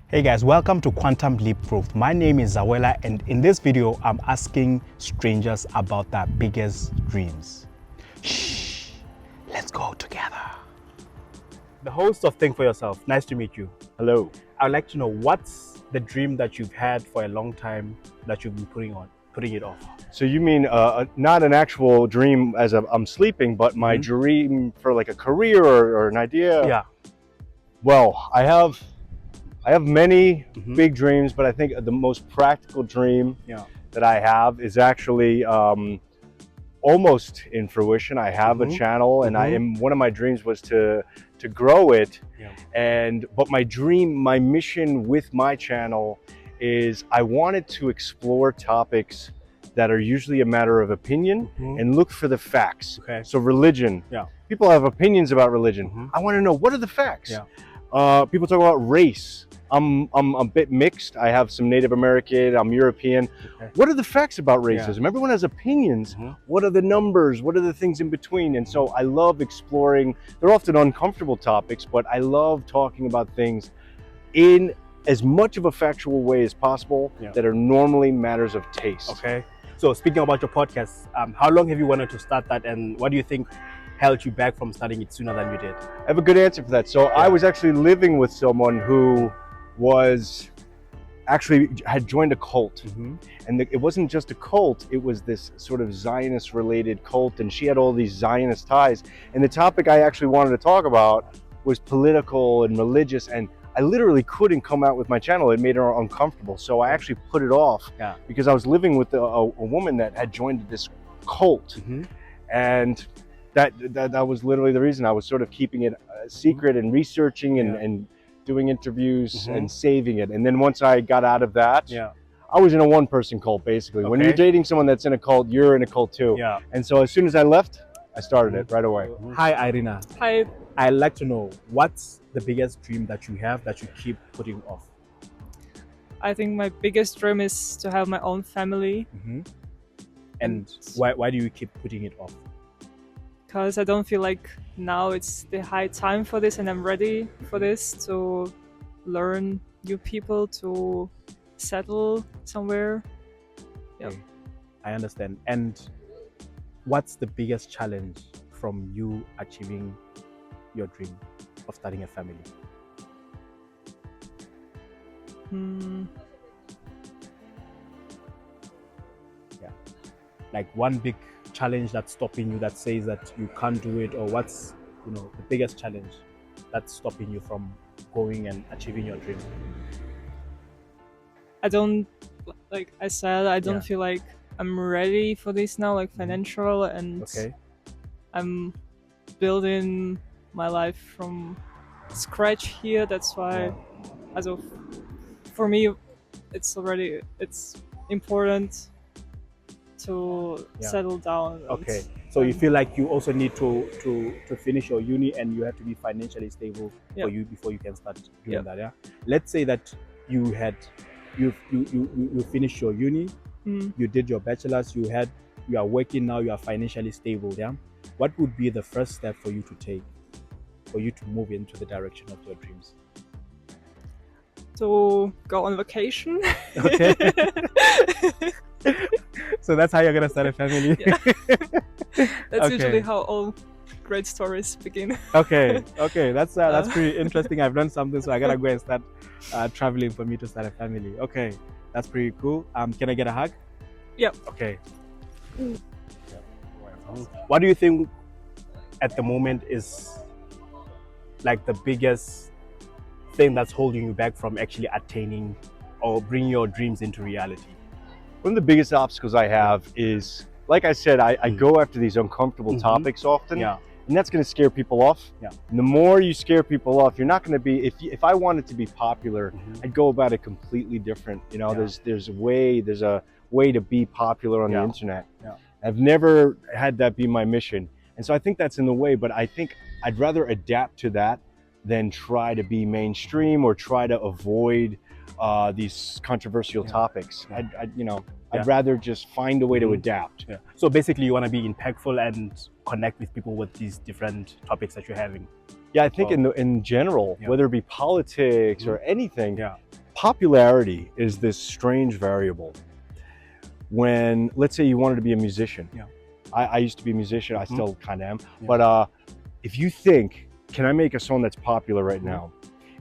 Hey guys, welcome to Quantum Leap Growth. My name is Zawela, and in this video, I'm asking strangers about their biggest dreams. Shh, let's go together. The host of Think for Yourself, nice to meet you. Hello. I would like to know what's the dream that you've had for a long time that you've been putting it off. So you mean not an actual dream as I'm sleeping, but my dream for like a career or an idea? Yeah. Well, I have many big dreams, but I think the most practical dream that I have is actually almost in fruition. I have a channel, and one of my dreams was to grow it. But my mission with my channel is I wanted to explore topics that are usually a matter of opinion and look for the facts. Okay. So religion. People have opinions about religion. I want to know, what are the facts? People talk about race. I'm a bit mixed. I have some Native American, I'm European. What are the facts about racism? Everyone has opinions. What are the numbers? What are the things in between? And so I love exploring. They're often uncomfortable topics, but I love talking about things in as much of a factual way as possible that are normally matters of taste. Okay. So speaking about your podcast, how long have you wanted to start that, and what do you think held you back from starting it sooner than you did? I have a good answer for that. So I was actually living with someone who had joined a cult, and it wasn't just a cult, it was this sort of Zionist related cult, and she had all these Zionist ties, and the topic I actually wanted to talk about was political and religious, and I literally couldn't come out with my channel. It made her uncomfortable, so I actually put it off because I was living with a woman that had joined this cult, and that was literally the reason. I was sort of keeping it secret and researching and doing interviews and saving it. And then once I got out of that, I was in a one-person cult, basically. When you're dating someone that's in a cult, you're in a cult too. And so as soon as I left, I started it right away. Hi, Irina. Hi. I'd like to know, what's the biggest dream that you have that you keep putting off? I think my biggest dream is to have my own family. And why do you keep putting it off? Because I don't feel like now it's the high time for this, and I'm ready for this, to learn new people, to settle somewhere. Okay. I understand. And what's the biggest challenge from you achieving your dream of starting a family? Like one big challenge that's stopping you, that says that you can't do it, or what's the biggest challenge that's stopping you from going and achieving your dream? I don't, like I said, I don't feel like I'm ready for this now, like financial, and I'm building my life from scratch here. That's why, for me, it's important to settle down. Okay, so you feel like you also need to finish your uni, and you have to be financially stable for you before you can start doing that. Let's say that you finished your uni, you did your bachelor's, you are working now, you are financially stable. What would be the first step for you to take, for you to move into the direction of your dreams? To go on vacation. Okay. So that's how you're gonna start a family. That's usually how all great stories begin. Okay, that's pretty interesting. I've learned something, so I gotta go and start traveling for me to start a family. Okay, that's pretty cool. Can I get a hug? Yep. Okay. What do you think at the moment is like the biggest thing that's holding you back from actually attaining or bringing your dreams into reality? One of the biggest obstacles I have is, like I said, I go after these uncomfortable topics often, and that's going to scare people off. And the more you scare people off, you're not going to be. If I wanted to be popular, I'd go about it completely different. There's a way to be popular on the internet. I've never had that be my mission, and so I think that's in the way. But I think I'd rather adapt to that than try to be mainstream or try to avoid these controversial topics. I'd rather just find a way to adapt. So basically, you want to be impactful and connect with people with these different topics that you're having. Yeah, I think in general, whether it be politics or anything, popularity is this strange variable. When, let's say you wanted to be a musician. I used to be a musician, I still kind of am. But if you think, can I make a song that's popular right now?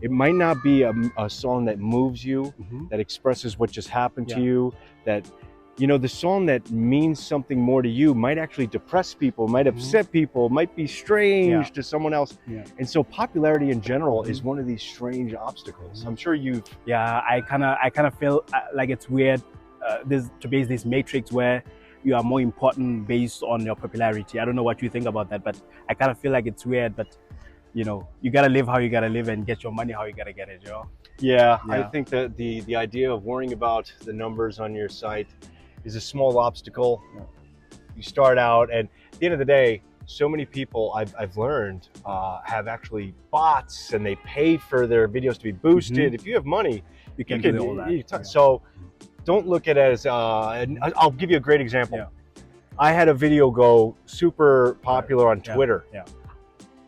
It might not be a song that moves you, that expresses what just happened to you, that, you know, the song that means something more to you might actually depress people, might upset people, might be strange to someone else. And so popularity in general is one of these strange obstacles. I'm sure you've... Yeah, I kind of feel like it's weird to base this matrix where you are more important based on your popularity. I don't know what you think about that, but I kind of feel like it's weird, but you know, you gotta live how you gotta live and get your money how you gotta get it, you know? Yeah, I think that the idea of worrying about the numbers on your site is a small obstacle. You start out, and at the end of the day, so many people I've learned have actually bots, and they pay for their videos to be boosted. If you have money, you can do all that. So don't look at it as, and I'll give you a great example. I had a video go super popular on Twitter.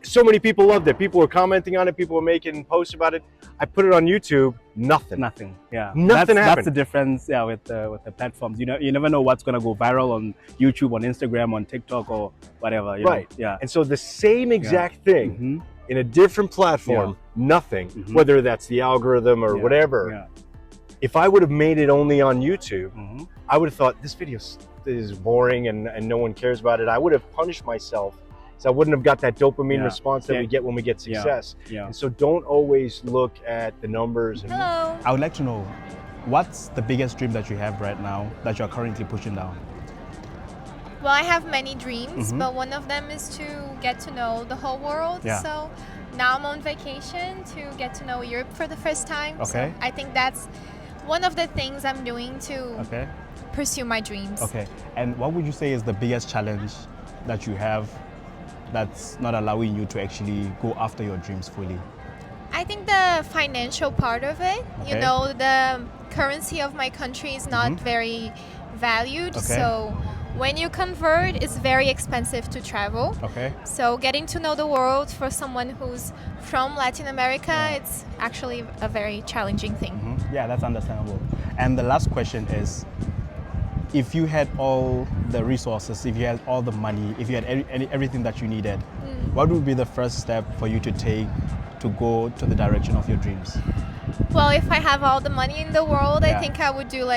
So many people loved it. People were commenting on it. People were making posts about it. I put it on YouTube. Nothing. Nothing. Yeah. Nothing happened. That's the difference. Yeah, with the platforms. You know, you never know what's gonna go viral on YouTube, on Instagram, on TikTok, or whatever. You know? Yeah. And so the same exact thing in a different platform. Nothing. Whether that's the algorithm or whatever. If I would have made it only on YouTube, I would have thought this video is boring and no one cares about it. I would have punished myself. So I wouldn't have got that dopamine response that we get when we get success. And so don't always look at the numbers. Hello. I would like to know, what's the biggest dream that you have right now that you're currently pushing down? Well, I have many dreams, but one of them is to get to know the whole world. So now I'm on vacation to get to know Europe for the first time. So I think that's one of the things I'm doing to pursue my dreams. And what would you say is the biggest challenge that you have that's not allowing you to actually go after your dreams fully? I think the financial part of it. You know, the currency of my country is not very valued. So when you convert, it's very expensive to travel. So getting to know the world for someone who's from Latin America, it's actually a very challenging thing. Yeah, that's understandable. And the last question is, if you had all the resources, if you had all the money, if you had everything that you needed, what would be the first step for you to take to go to the direction of your dreams? Well, if I have all the money in the world, I think I would do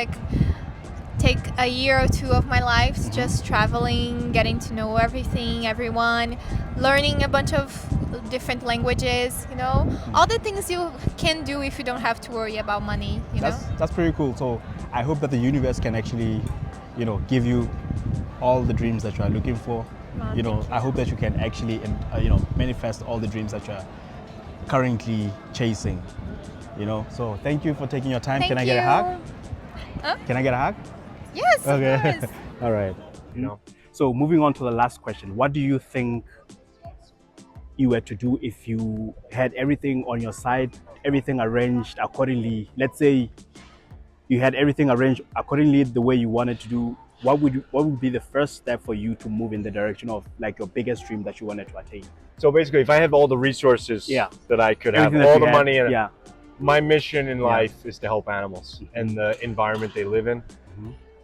take a year or two of my life just traveling, getting to know everything, everyone, learning a bunch of different languages, you know, all the things you can do if you don't have to worry about money, you know? That's pretty cool. So I hope that the universe can actually, you know, give you all the dreams that you are looking for. You know, I hope that you can actually, you know, manifest all the dreams that you are currently chasing, you know. So thank you for taking your time. Can I get a hug? Can I get a hug? Yes, okay. of course. All right. You know, so moving on to the last question, what do you think you were to do if you had everything on your side, everything arranged accordingly? Let's say you had everything arranged accordingly the way you wanted to do. What would be the first step for you to move in the direction of like your biggest dream that you wanted to attain? So basically, if I have all the resources that I could have, all the money, and my mission in life is to help animals and the environment they live in.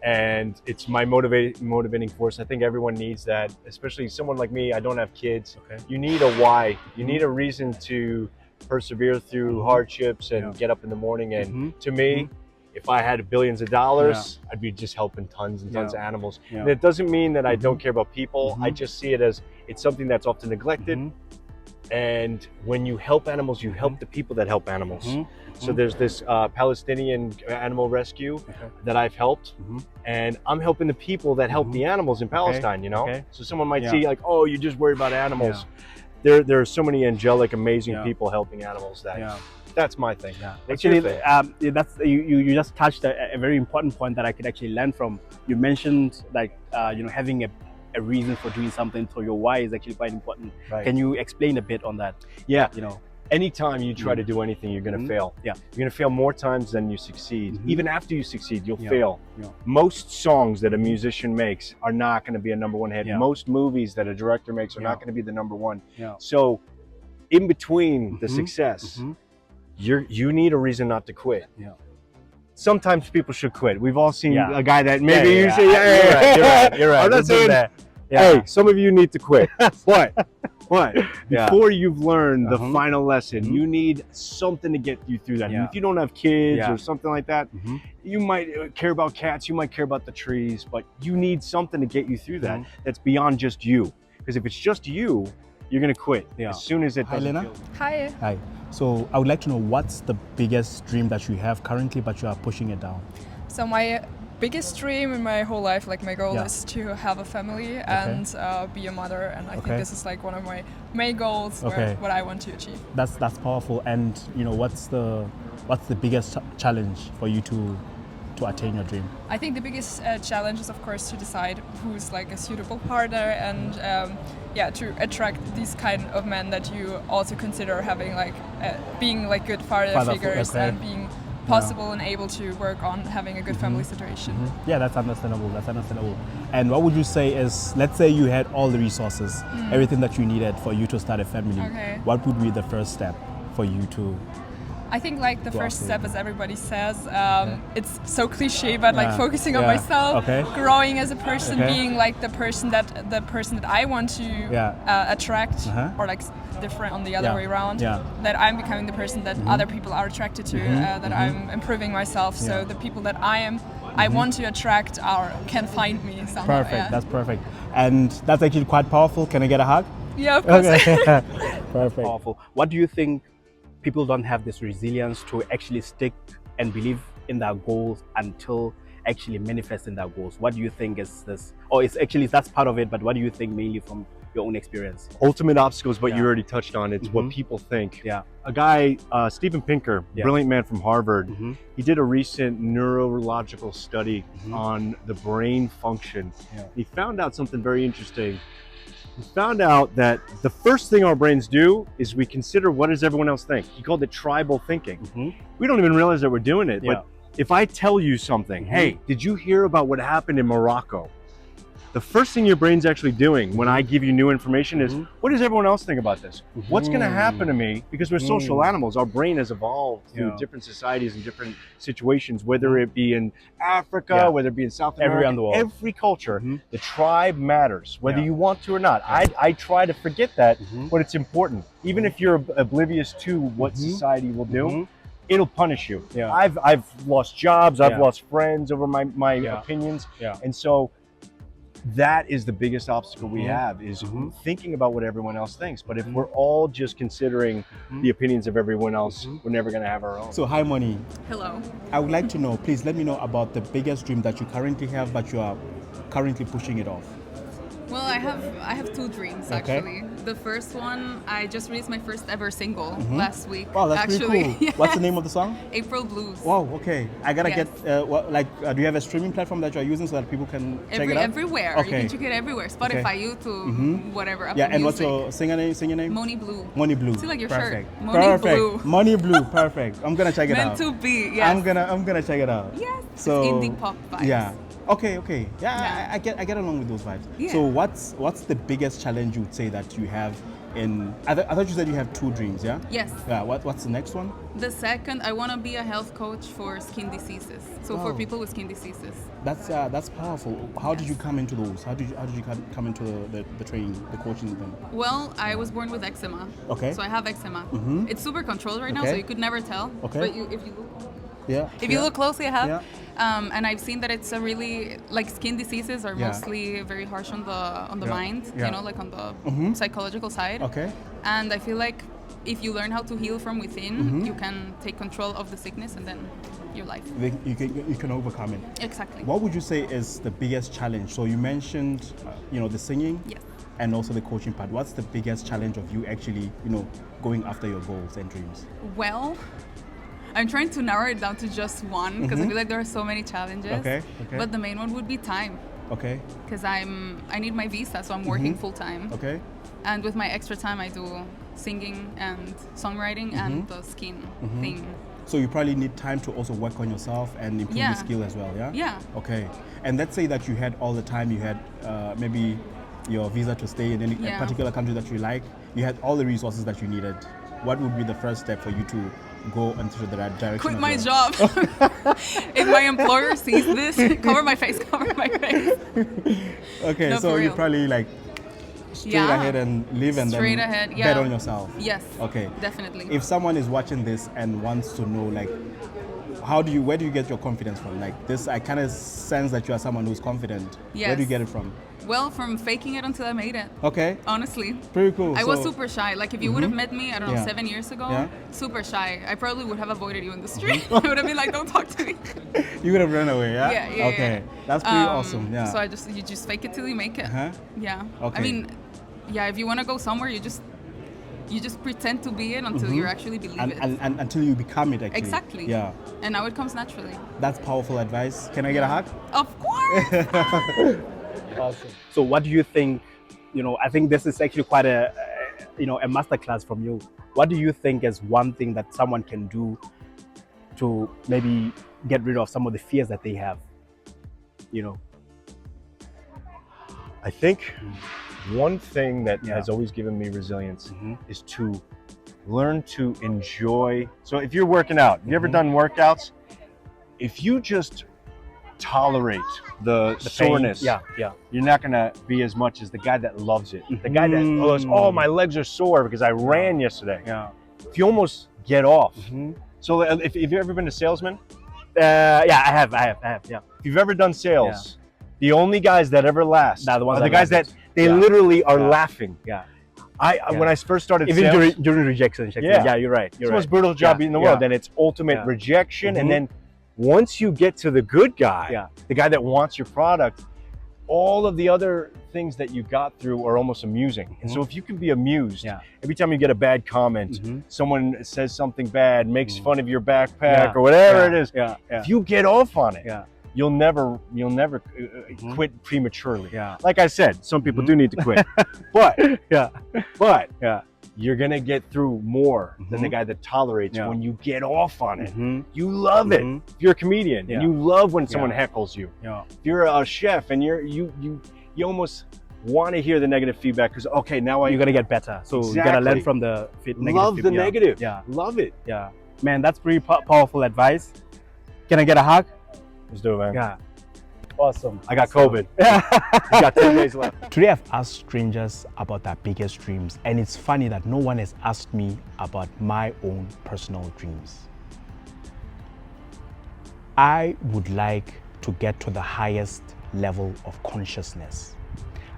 And it's my motivating force. I think everyone needs that, especially someone like me. I don't have kids. You need a why. You need a reason to persevere through hardships and get up in the morning. And to me, if I had billions of dollars, I'd be just helping tons and tons of animals. And it doesn't mean that I don't care about people. I just see it as it's something that's often neglected. And when you help animals, you help the people that help animals. So there's this Palestinian animal rescue that I've helped, and I'm helping the people that help the animals in Palestine, you know? So someone might see like, oh, you just worry about animals. There are so many angelic, amazing people helping animals that that's my thing. Actually, that's you just touched a very important point that I could actually learn from. You mentioned like you know, having a reason for doing something, so your why is actually quite important. Can you explain a bit on that? You know, anytime you try to do anything, you're going to fail. You're going to fail more times than you succeed. Even after you succeed, you'll fail. Most songs that a musician makes are not going to be a #1 hit. Most movies that a director makes are not going to be the #1. So in between the success, you need a reason not to quit. Yeah. Sometimes people should quit. We've all seen Yeah. a guy that maybe you say, You're right. I'm not saying, hey, some of you need to quit. But before you've learned the final lesson, you need something to get you through that. And if you don't have kids or something like that, you might care about cats, you might care about the trees, but you need something to get you through that that's beyond just you. Because if it's just you, you're gonna quit as soon as it doesn't feel. Hi. Hi. So I would like to know, what's the biggest dream that you have currently, but you are pushing it down? So my biggest dream in my whole life, like my goal is to have a family and be a mother, and I think this is like one of my main goals, what I want to achieve. That's powerful. And you know, what's the biggest challenge for you to attain your dream? I think the biggest challenge is, of course, to decide who's like a suitable partner, and to attract these kind of men that you also consider having like being like good father figures and being possible and able to work on having a good family situation. Yeah, that's understandable. That's understandable. And what would you say is, let's say you had all the resources, everything that you needed for you to start a family. What would be the first step for you to? I think like the first step, as everybody says, it's so cliche, but like focusing on myself, growing as a person, being like the person that I want to attract, or like different on the other way around, that I'm becoming the person that other people are attracted to, that I'm improving myself, so the people that I want to attract can find me somehow. Perfect, that's perfect. And that's actually quite powerful. Can I get a hug? Yeah, of course. Okay. Perfect. Powerful. What do you think people don't have this resilience to actually stick and believe in their goals until actually manifesting their goals? What do you think is this? Or it's actually, that's part of it, but what do you think mainly from your own experience? Ultimate obstacles, but you already touched on. It's what people think. Yeah. A guy, Steven Pinker, brilliant man from Harvard, he did a recent neurological study on the brain function. He found out something very interesting. He found out that the first thing our brains do is we consider, what does everyone else think? He called it tribal thinking. We don't even realize that we're doing it. But if I tell you something, hey, did you hear about what happened in Morocco? The first thing your brain's actually doing when I give you new information is, what does everyone else think about this? What's going to happen to me? Because we're social animals. Our brain has evolved through different societies and different situations, whether it be in Africa, whether it be in South America, everywhere in the world. Every culture, the tribe matters, whether you want to or not. I try to forget that, but it's important. Even if you're oblivious to what society will do, it'll punish you. I've lost jobs, I've lost friends over my opinions. And so that is the biggest obstacle we have, is thinking about what everyone else thinks. But if we're all just considering the opinions of everyone else, we're never going to have our own. So hi, Moni. Hello. I would like to know, please let me know about the biggest dream that you currently have, but you are currently pushing it off. Well, I have two dreams actually. The first one, I just released my first ever single last week. Wow, that's actually. pretty cool. Yes. What's the name of the song? April Blues. Wow, okay. I gotta Yes. get, do you have a streaming platform that you're using so that people can check it out? Everywhere. Okay. You can check it everywhere. Spotify, YouTube, whatever. Apple Yeah, and what's Music. your singer name? Moni Blue. Moni Blue. See, like your Perfect. shirt. Moni Perfect. Blue. Moni Blue. Perfect. I'm gonna check it out. Meant to be. Yes. I'm gonna check it out. Yes. So It's indie pop vibes. Yeah. Okay. Yeah, Yeah. I get along with those vibes. Yeah. So what's the biggest challenge you would say that you have in? I thought you said you have two dreams. Yeah. Yes. Yeah. What's the next one? The second, I want to be a health coach for skin diseases. So for Wow. people with skin diseases. That's powerful. How did you come into those? How did you come into the training, the coaching then? Well, I was born with eczema. Okay. So I have eczema. It's super controlled right now, Okay. so you could never tell. Okay. But if you look. Yeah. If you look closely, I have. Yeah. And I've seen that it's a really, like, skin diseases are Yeah. mostly very harsh on the Yeah. mind, Yeah. you know, like on the psychological side. Okay. And I feel like if you learn how to heal from within, you can take control of the sickness and then your life. You can overcome it. Exactly. What would you say is the biggest challenge? So you mentioned, the singing. Yes. And also the coaching part. What's the biggest challenge of you actually, going after your goals and dreams? Well, I'm trying to narrow it down to just one because I feel like there are so many challenges. Okay. But the main one would be time. Okay. Because I need my visa, so I'm working full time. Okay. And with my extra time, I do singing and songwriting and the skin thing. So you probably need time to also work on yourself and improve your skill as well, yeah? Yeah. Okay. And let's say that you had all the time, you had maybe your visa to stay in any particular country that you like, you had all the resources that you needed, what would be the first step for you to go into the right direction? Quit my job. If my employer sees this, cover my face. Okay, no, so you probably like straight ahead and live and straight then ahead, bet on yourself. Yes. Okay. Definitely. If someone is watching this and wants to know, like, where do you get your confidence from? Like this, I kind of sense that you are someone who's confident. Yes. Where do you get it from? Well, from faking it until I made it. Okay. Honestly. Pretty cool. I was super shy. Like if you would have met me, I don't know, 7 years ago, super shy. I probably would have avoided you in the street. I would have been like, don't talk to me. You would have run away, yeah? Yeah. Okay. That's pretty awesome. Yeah. So you just fake it till you make it. Yeah. Okay. I mean, if you want to go somewhere, you just pretend to be it until you actually believe it. And until you become it, actually. Exactly. Yeah. And now it comes naturally. That's powerful advice. Can I get a hug? Of course. Awesome. So what do you think, I think this is actually quite a masterclass from you. What do you think is one thing that someone can do to maybe get rid of some of the fears that they have? I think one thing that has always given me resilience is to learn to enjoy. So if you're working out, have you ever done workouts? If you just tolerate the soreness, you're not gonna be as much as the guy that loves it. The guy that goes, oh, my legs are sore because I ran yesterday. If you almost get off. So if you've ever been a salesman, I have. Yeah. if you've ever done sales, the only guys that ever last are the guys that they literally are laughing. When I first started even sales, during rejection, you're right. it's the most brutal job in the world. Then it's ultimate rejection, and then once you get to the good guy, the guy that wants your product, all of the other things that you got through are almost amusing. And so if you can be amused, every time you get a bad comment, someone says something bad, makes fun of your backpack or whatever it is, if you get off on it, you'll never quit prematurely. Like I said, some people do need to quit, but you're gonna get through more than the guy that tolerates when you get off on it. You love it. If you're a comedian and you love when someone heckles you. If you're a chef and you almost want to hear the negative feedback because now you gotta get better. So you gotta learn from the negative. Love the negative. Love it. Man, that's pretty powerful advice. Can I get a hug? Let's do it, man. Yeah. Awesome. I got COVID. You got 10 days left. Today I've asked strangers about their biggest dreams, and it's funny that no one has asked me about my own personal dreams. I would like to get to the highest level of consciousness.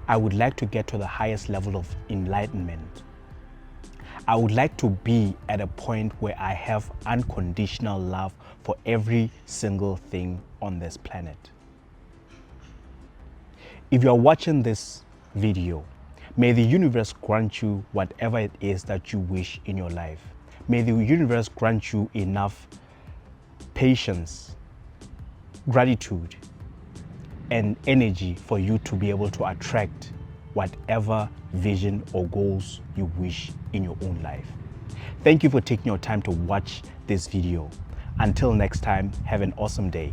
I would like to get to the highest level of enlightenment. I would like to be at a point where I have unconditional love for every single thing on this planet. If you are watching this video, may the universe grant you whatever it is that you wish in your life. May the universe grant you enough patience, gratitude, and energy for you to be able to attract whatever vision or goals you wish in your own life. Thank you for taking your time to watch this video. Until next time, have an awesome day.